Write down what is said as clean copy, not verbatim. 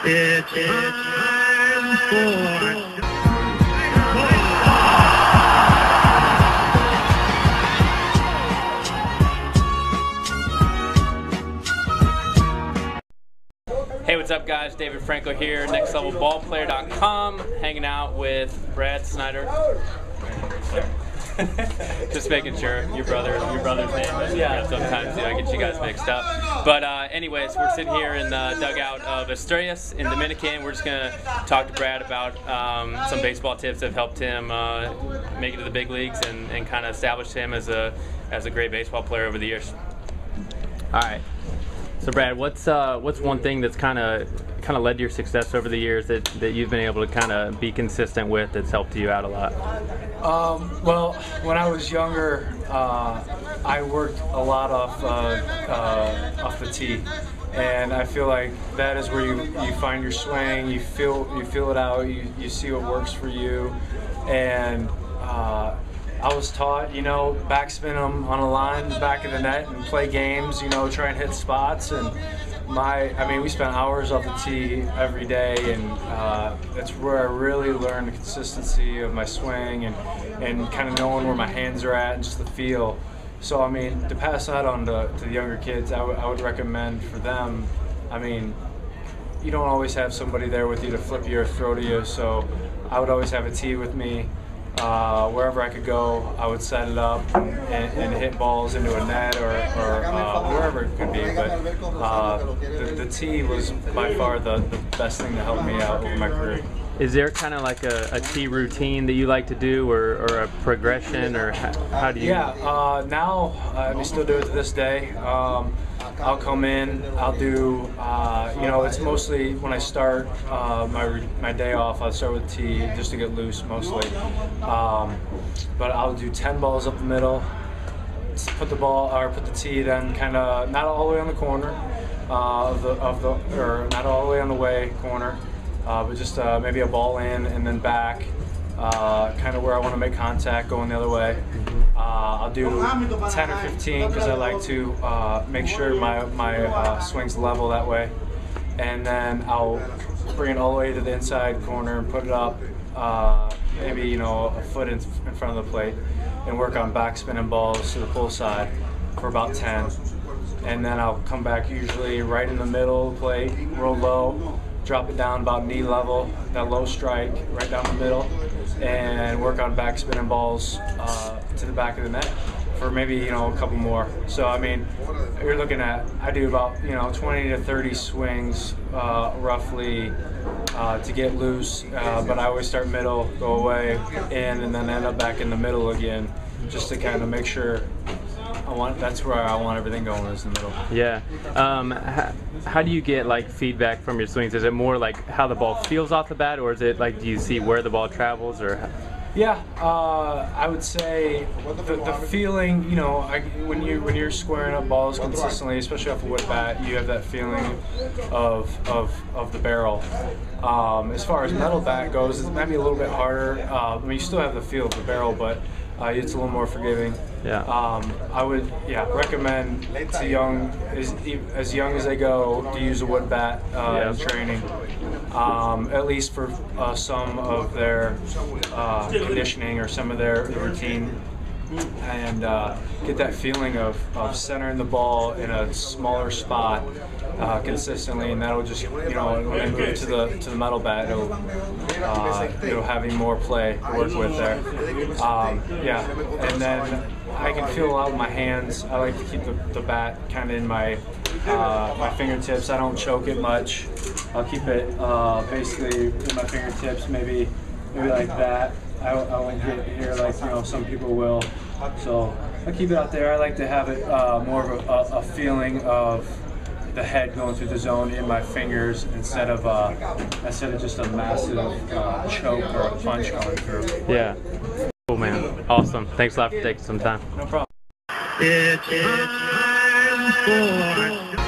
It's time for Hey, what's up guys? David Franco here, nextlevelballplayer.com, hanging out with Brad Snyder. Just making sure your brother's name is. Yeah. Sometimes I get you guys mixed up. But anyways, we're sitting here in the dugout of Estrellas in Dominican. We're just gonna talk to Brad about some baseball tips that have helped him make it to the big leagues and kind of established him as a great baseball player over the years. All right. So Brad, what's one thing that's kind of led to your success over the years that you've been able to kind of be consistent with that's helped you out a lot? Well, when I was younger, I worked a lot off the tee, and I feel like that is where you find your swing. You feel it out. You see what works for you, and I was taught, backspin them on a line in the back of the net and play games, try and hit spots. And we spent hours off the tee every day, and that's where I really learned the consistency of my swing and kind of knowing where my hands are at and just the feel. So, to pass that on to the younger kids, I would recommend for them, you don't always have somebody there with you to flip you or throw to you, so I would always have a tee with me. Wherever I could go, I would set it up and hit balls into a net or wherever it could be. But the tee was by far the best thing to help me out over my career. Is there kind of like a tee routine that you like to do, or a progression, or how do you? Yeah, now we still do it to this day. I'll come in, I'll do, it's mostly when I start my day off, I'll start with tee just to get loose mostly. But I'll do 10 balls up the middle, put the tee then kind of not all the way on the corner or not all the way on the way corner, but just maybe a ball in and then back, kind of where I want to make contact going the other way. I'll do 10 or 15 because I like to make sure my swing's level that way. And then I'll bring it all the way to the inside corner and put it up maybe a foot in front of the plate and work on backspinning balls to the pull side for about 10. And then I'll come back usually right in the middle of the plate, roll low, drop it down about knee level, that low strike right down the middle, and work on backspinning balls to the back of the net for maybe a couple more. So you're looking at, I do about 20 to 30 swings roughly to get loose, but I always start middle, go away, and then end up back in the middle again, just to kind of make sure that's where I want everything going, is the middle. Yeah. How do you get feedback from your swings? Is it more like how the ball feels off the bat, or is it do you see where the ball travels, or? Yeah, I would say the feeling, when you're squaring up balls consistently, especially off a wood bat, you have that feeling of the barrel. As far as metal bat goes, it might be a little bit harder. You still have the feel of the barrel, but it's a little more forgiving. Yeah. I would recommend to as young as they go to use a wood bat in training, at least for some of their conditioning or some of their routine, and get that feeling of centering the ball in a smaller spot consistently, and that'll just when they move to the metal bat, it'll have even more play to work with there. And then I can feel a lot with my hands. I like to keep the bat kind of in my fingertips. I don't choke it much. I'll keep it basically in my fingertips, maybe like that. I won't get here like some people will. So I keep it out there. I like to have it more of a feeling of the head going through the zone in my fingers instead of just a massive choke or a punch going through. Yeah. Cool, man. Awesome. Thanks a lot for taking some time. No problem. it's time for